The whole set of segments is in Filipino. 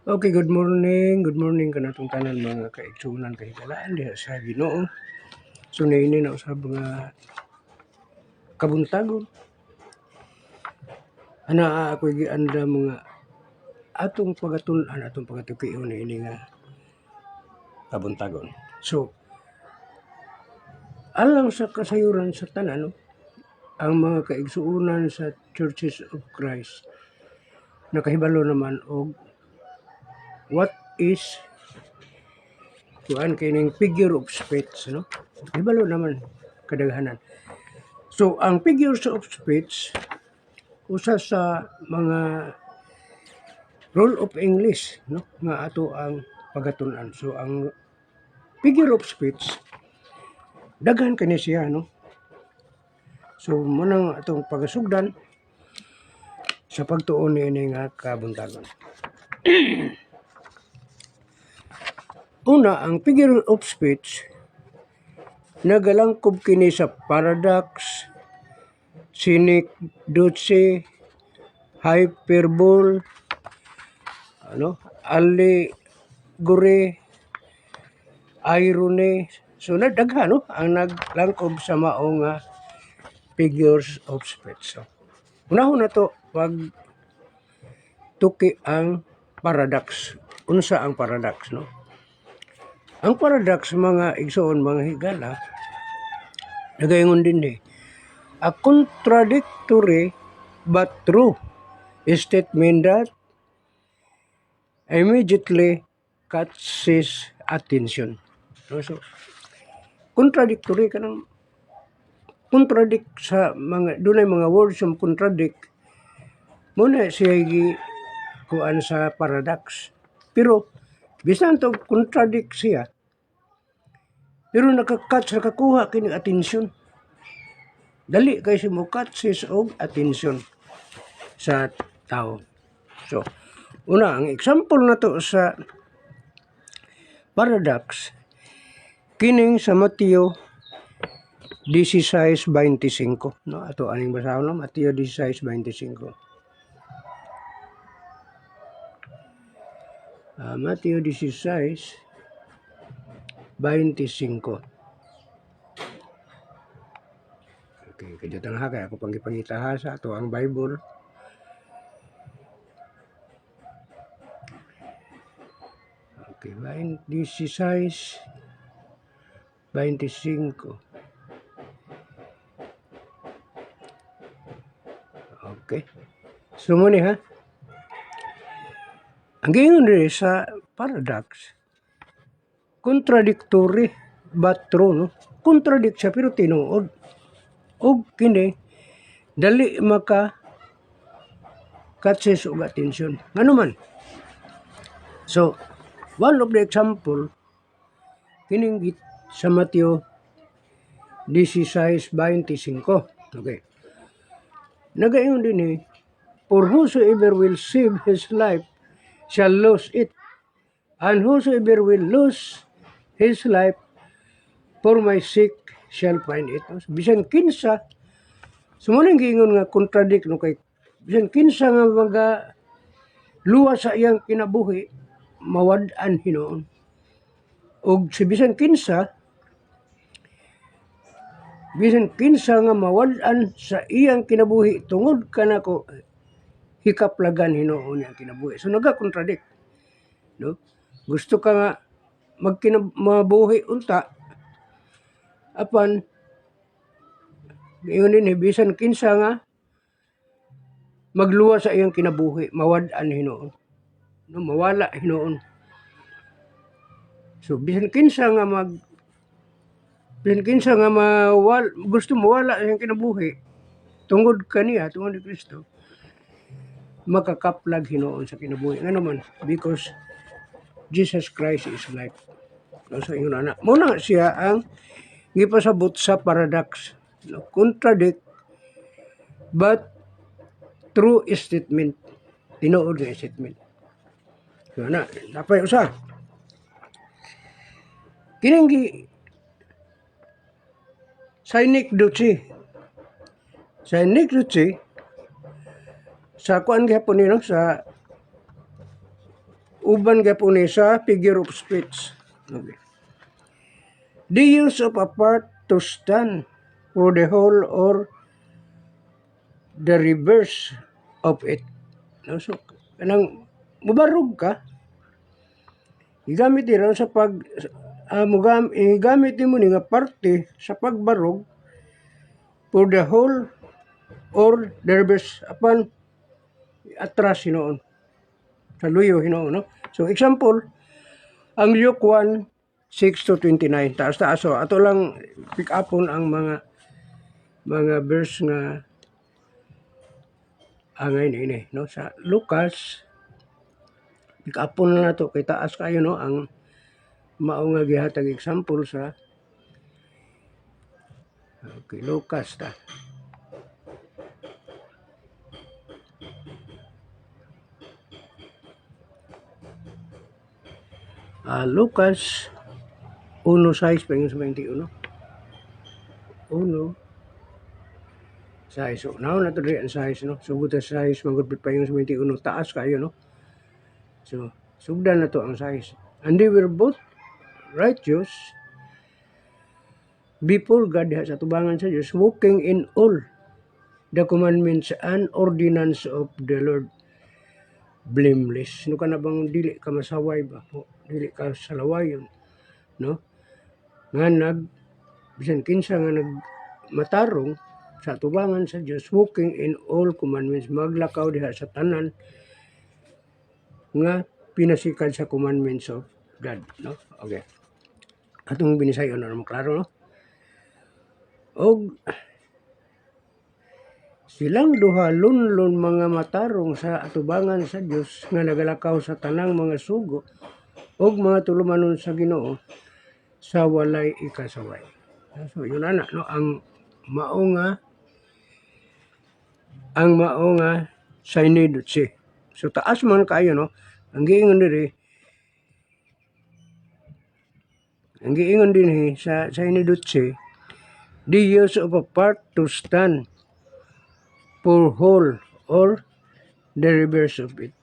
Okay, good morning. Good morning kanatong tanan mga kaigsunan kahigalaan diha sa Ginoo. So niini na usab mga kabuntagon. Ana ako gianda mga atong pagatun-an atong pagatukion niini nga kabuntagon. So alang sa kasayuran sa tanan no, ang mga kaigsuonan sa Churches of Christ nakahibalo naman og what is kuan kining figure of speech no. Hibalo naman kadaghanan. So ang figures of speech usa sa mga rule of English no nga ato ang pagatun-an. So ang figure of speech daghan kani siya no. So munang atong pagasugdan sa pagtuon niini nga kabuntagon. Una, ang figure of speech nagalangkob kini sa paradox, synecdoche, hyperbole, allegory, irony. So daghan no ang naglangkob sa mao nga figures of speech. So, unahon na to pag tuki ang paradox. Unsa ang paradox no? Ang paradox mga igsoon mga higala nagaingon din a contradictory but true statement that immediately catches attention. So contradictory kanang contradict sa mga dunay mga words som contradict muna siya kuan sa paradox. Pero bisan to contradict siya pero nakakuha kini atensyon. Dali kay si mo catches og atensyon sa tao. So una ang example na to sa paradox kining sa Mateo 16:25 no ato aning basahon no Mateo 16:25. Mateo 16:25. Okay, kadyo tangha kay ako pangipangita sa ato ang Bible. Okay, 16:25. Okay. So muna ha. Ang gayon rin sa paradox, contradictory but true no. Contradict siya pero tinuod. Og kini dali maka catches og attention. Ngano man? So one of the example kining sa Mateo 16:25. Okay. Nagayon din for whosoever will save his life shall lose it, and whosoever will lose his life for my sake shall find it. Bisan kinsa, sumunang giingon nga contradict no kay bisan kinsa nga mga luwa sa iyang kinabuhi mawad-an Hinoon. Og si bisan kinsa nga mawad-an sa iyang kinabuhi tungod kanako hikaplagan Hinoon ang kinabuhi. So naga-contradict. No? Gusto ka nga mabuhi unta apan ngayon din bisan kinsa nga magluwa sa iyang kinabuhi mawad-an Hinoon. No, mawala Hinoon. So bisan kinsa nga gusto mawala sa iyang kinabuhi tungod kaniya tungod ni Kristo makakaplag Hinoon sa kinabuhi. Nga naman, because Jesus Christ is life. So, yun na. Muna siya ang gipasabot sa paradox. Contradict, but true statement. Tinuod nga statement. So, na. Napay usa. Kining synecdoche. Synecdoche, sa kuan gihapon nino sa uban gyapon ni sa figure of speech. Okay. The use of a part to stand for the whole or the reverse of it. No, so, kanang mubarog ka, igamit nila sa igamit mo ni nga parte sa pagbarog for the whole or the reverse apan atras hinoon sa luyo hinoon, no? So example, ang Luke 1, 6 to 29, taas-taas. So ato lang pick upon ang mga verse nga angay ini, no? Sa Lucas, pick upon na nato kay taas kayo, no? Ang mao nga gihatag example sa okay, Lucas ta. Lucas 1:6 pa yung 21. 1:6. So now na to ang size, no? Sugod ang size magud pa yung 21 taas kayo, no? So sugdan na to ang size. And they were both righteous before God sa tubangan sa Diyos, walking in all the commandments and ordinance of the Lord blameless. No ka na bang dili ka masaway ba? O, dili ka salawayon, no? Nga bisan kinsa nga matarong sa tubangan sa Dios, walking in all commandments, maglakaw diha sa tanan nga pinasikad sa commandments of God, no? Okay. Atong binisayon na mo klaro, no? Og silang duha lunlon mga matarong sa atubangan sa Dios nga nagalakaw sa tanang mga sugo og mga tulumanon sa Ginoo sa walay ikasaway. So yun ana, no, ang mao nga sinidutsi. So taas man kayo, no, ang giingon din sa sinidutsi, the use of a part to stand for whole or the reverse of it.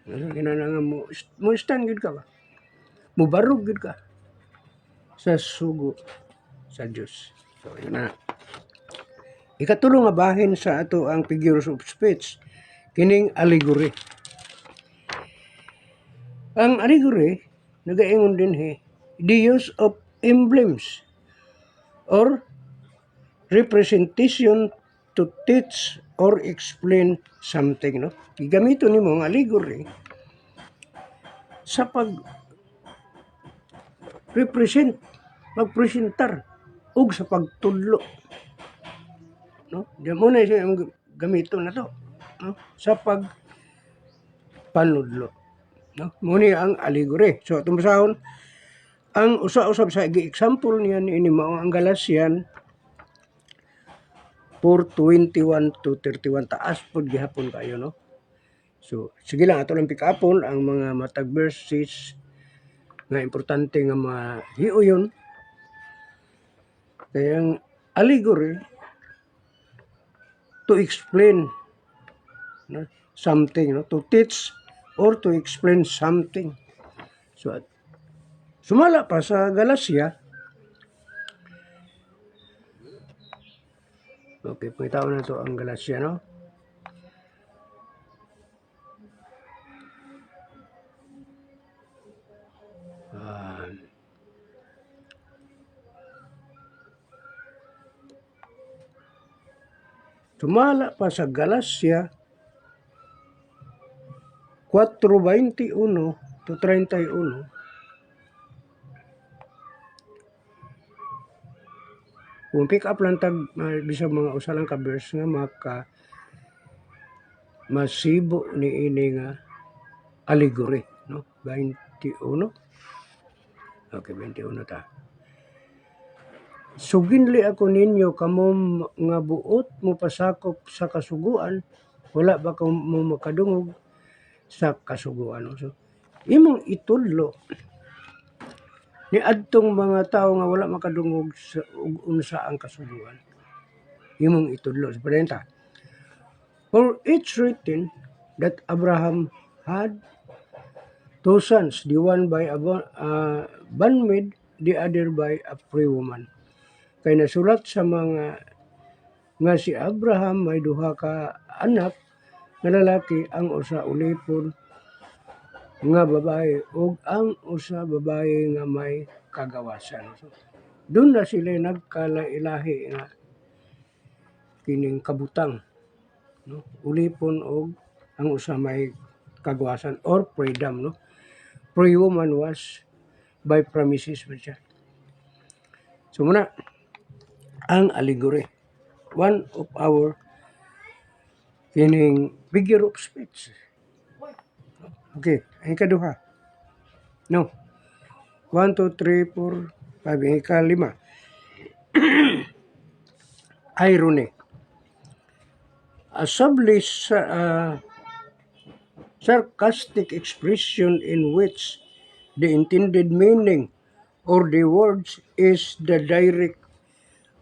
Ano kinahanglan mo stand gid ka ba? Mubarog gid ka sa sugo sa Dios. So yun na. Ikatulo nga bahin sa ato ang figures of speech, kining allegory. Ang allegory nagaingon din the use of emblems or representation to teach or explain something, no? Gigamito nimo ang allegory sa magpresentar ug sa pagtudlo, no? Diyan mo na siya ang gamito na to, no? Sa pagpanudlo, no? Muni ang allegory. So tumbasahon ang usa-usab sa example niya ni mao ang Galatian 4:21 to 31, taas pod gihapon kayo, no? So sige lang ato lang pick upon ang mga matag verses nga importante nga mahiuyon. Kaya ang allegory to explain, no, something, no, to teach or to explain something. So sumala pa sa Galacia. Okay, pangitaw na to ang Galacia, no? Sumala pa sa Galacia 4:21 to 31. Kung pick up lang tag bisag mga usa lang ka verse nga masibo ni ini nga allegory, no? 21. Okay, 21 ta. Suginli ako ninyo kamo nga buot mo pasakop sa kasuguan, wala ba ka mo makadungog sa kasuguan, no? So imong itudlo ni adtong mga tao nga wala makadungog sa unsa ang kasuguan. Imong itudlo sa parenta. For it's written that Abraham had two sons, the one by a bondmaid, the other by a free woman. Kay nasulat sa mga nga si Abraham may duha ka anak nga lalaki, ang usa ulipon nga babae ug ang usa babae nga may kagawasan. So, doon na sila nagkalailahi nga kining kabutang, no? Ulipon og ang usa may kagawasan or freedom, no? Free woman was by promises ba siya. So muna ang allegory, one of our kining figure of speech. Okay, ang ikaduha. No. 1, 2, 3, 4, 5, ang ikalima. Irony. A subtly sarcastic expression in which the intended meaning or the words is the direct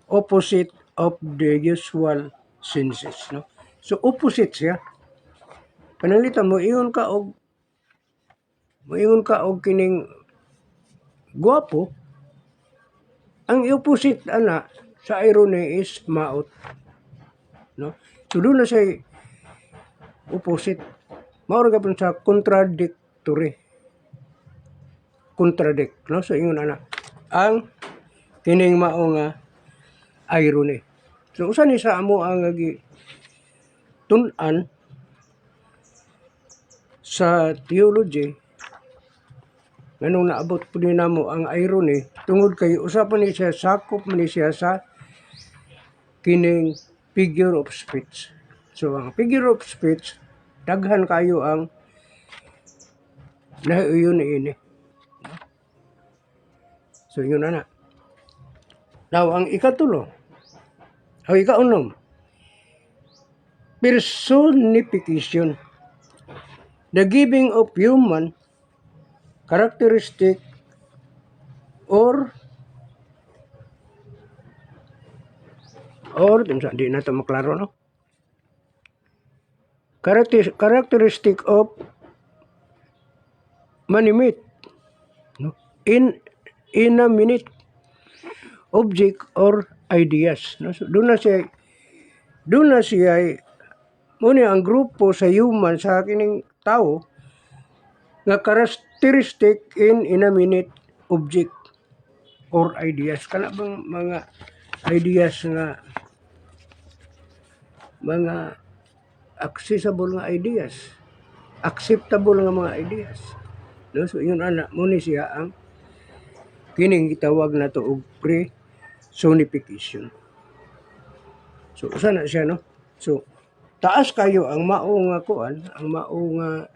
opposite of the usual senses, no? So opposite siya. Panalitan mo ingon ka og kining guwapo, ang opposite ana sa irony is maot, no? So doon na siya opposite. Mao ra gyapon sa contradictory. Contradict, no? So ingon ana ang kining mao nga irony. So usa ni sa amo ang tun-an sa theology nganong naabot po din namo ang irony tungod kay usa pa ni siya sakop man ni siya sa kining figure of speech. So ang figure of speech daghan kayo ang nahiuyon ini. So yun na. Now ang ikatulo o ikaunom, personification, the giving of human characteristic or di na ito maklaro, no? Characteristic of manimate, no? Inanimate object or ideas, no? So, doon na siya muna ang grupo sa human sa kining tao nga characteristic in inanimate object or ideas. Kana bang mga ideas nga mga accessible nga ideas, acceptable nga mga ideas, no? So yun ana muna siya ang kining gitawag na to og personification. So usa na siya, no? So taas kayo ang mao nga kuan, ang mao nga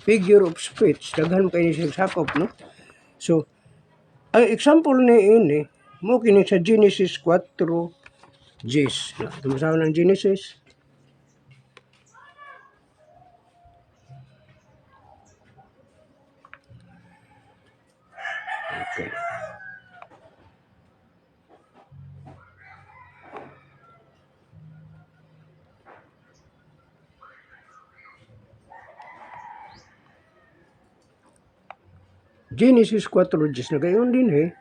figure of speech, daghan kay ni siya sakop, no? So ang example ni ini mo kini sa Genesis 4:10, no? Tumusaw ng Genesis. Okay. Genesis 4:10 na gayon din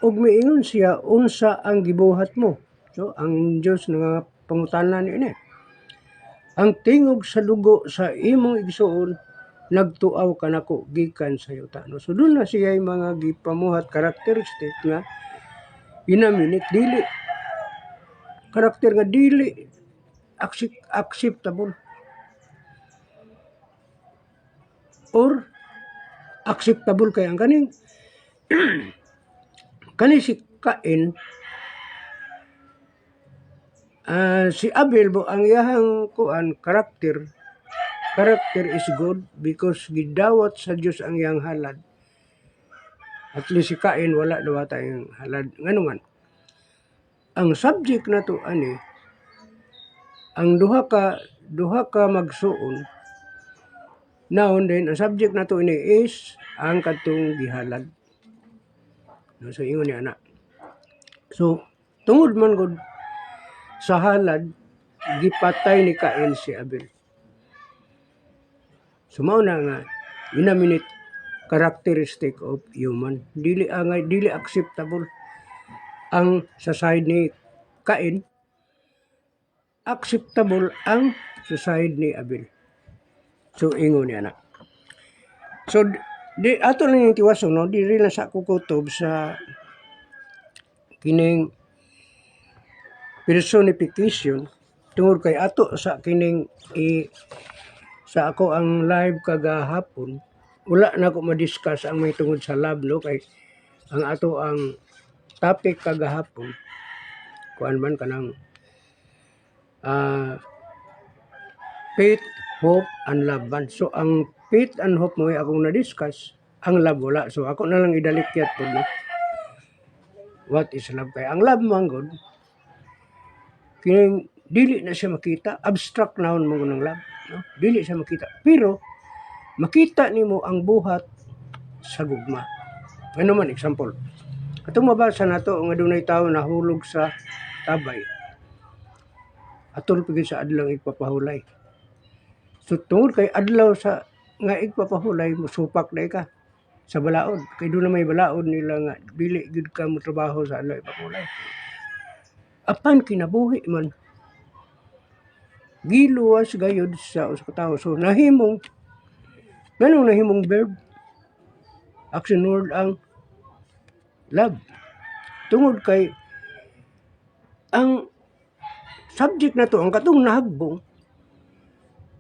ug miingon siya unsa ang gibuhat mo. So ang Dios nga pangutanan ini. Ang tingog sa dugo sa imong igsuon nagtuaw kanako gikan sa yuta, no? So doon na siya mga gipamuhat characteristic nga inaminit dili karakter nga dili acceptable or acceptable kay ang kaning kani si Cain, si Abel mo ang iyahang kuan karakter is good because gidawat sa Dios ang iyang halad. At least si Cain wala daw tayong halad. Nganuman ang subject na to ani ang duha ka magsuon. Now then ang subject na to ini is ang katong gihalad. No, so ingon ni ana. So tungod man gud sa halad gipatay ni Cain si Abel. Sumao na nga inaminit characteristic of human. Dili acceptable ang sa side ni Cain, acceptable ang sa side ni Abel. So ingon niya na. So di ato lang yung tiwaso, no, diri lang sa kukutob sa kining personification tungod kay ato sa kining sa ako ang live kagahapon, wala na ako ma-discuss ang may tungod sa love, no, kay ang ato ang topic kagahapon kuan man kanang faith, hope, and love man. So ang faith and hope mo akong na-discuss, ang love wala. So ako na lang idalikyat po, no? What is love? Kaya ang love man god, kining dili na siya makita, abstract noun mo ng love, no? Dili siya makita, pero makita nimo ang buhat sa gugma. Ano man example, atong mabasa nato nga dunay tawo nahulog sa tabay, atol pigid sa adlaw igpapahulay. So tungod kay adlaw sa nga igpapahulay, musupak na ka sa balaod, kay doon na may balaod nila nga dili gid ka mo trabaho sa adlaw igpapahulay. Apan kinabuhi man giluwas gayud sa usa ka tawo. So nahimong verb, action word ang love. Tungod kay ang subject na to, ang katong nahagbong,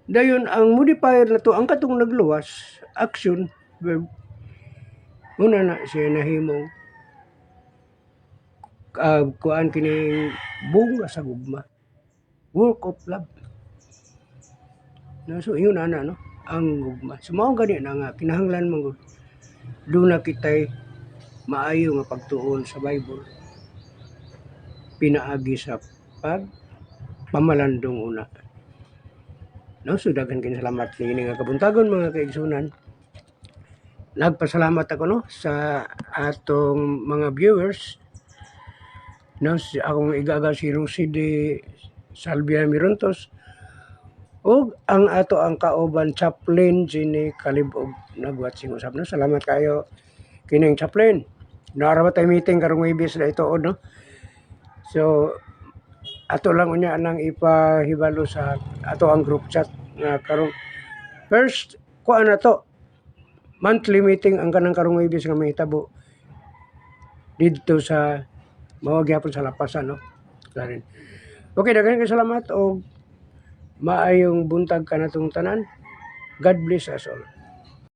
dayon ang modifier na to, ang katong nagluwas, action, verb, muna na siya nahimong kuan kining bunga sa gugma. Work of love. No, so yun na, no? Ang gugma. So mao gani na nga, kinahanglan mong doon na kitay maayo nga pagtuon sa Bible, pinaagi sa pamalandong una. No, so daghan kini salamat ni nga kabuntagon mga kaigsunan. Nagpasalamat ako, no, sa atong mga viewers, no, si akong igaga si Rosie de Salvia Mirontos o ang ato ang kauban chaplain Jenny Kalibog nagwatching usab, no. Salamat kayo kining chaplain. Naara tayo meeting karong Webes na ito, no. So ato lang unya nang ipahibalo sa ato ang group chat nga karong first kuan na to, monthly meeting ang kanang karong Webes nga mahitabo dito sa mawag gyapon sa Lapasan, no. Okay, daghan kay salamat o maayong buntag kanatong tanan. God bless us all.